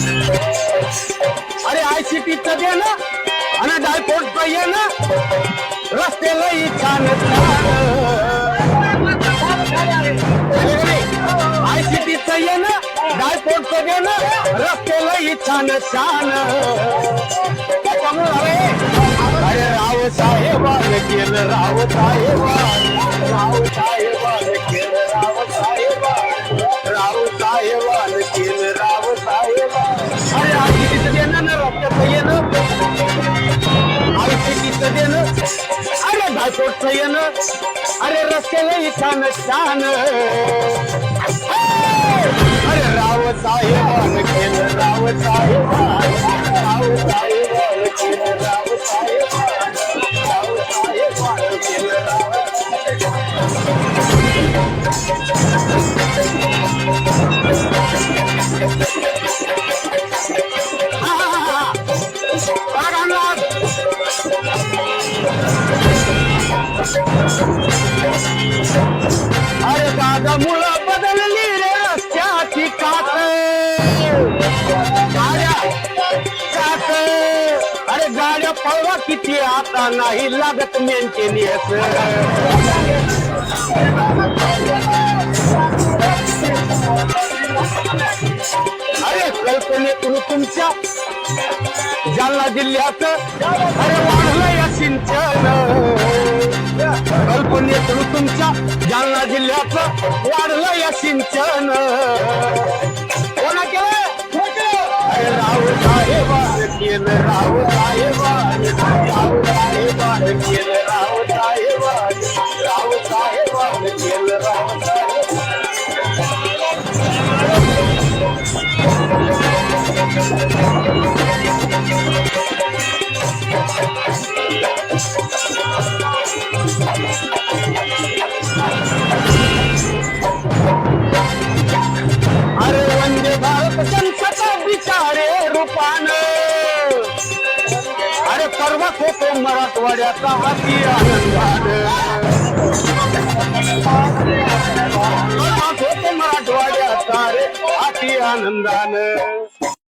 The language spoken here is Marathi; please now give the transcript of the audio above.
अरे ICT च दे ना आणि डायपोर्ट ये ना रस्त्याला छान ICT च ये ना डायपोर्ट च दे ना रस्त्याला छान छान त्याच्यामुळे अरे राव साहेबान केलं राव साहेबान केलं राव साहेबान केलं राव साहेबान अरे ICT च दे ना रस्त्याचं येणं ICT च देणं अरे डायपोर्टचं येणं अरे रस्त्याला छान छान अरे राव साहेबान केलं राव साहेबान केलं राव साहेबान केलं राव अरे दादा मुलं बदलली रे रस्त्याची कात अरे गाड्या पळवा किती आता नाही लागत मेंटेनियस अरे कल्पनेतून तुमच्या जालना जिल्ह्यात अरे वाढलं या सिंचन कल्पनेतून तुमच्या जालना जिल्ह्यात वाढलं या सिंचन कोणा केलं अरे राव साहेबान केलं राव साहेबान केलं राव साहेबान केलं राव अरे वंदे भारत जनता बिचारे रूपान अरे पर्वत होतो मराठवाड्याचा हाती आनंदान होतो मराठवाड्याचा रे हाती आनंदान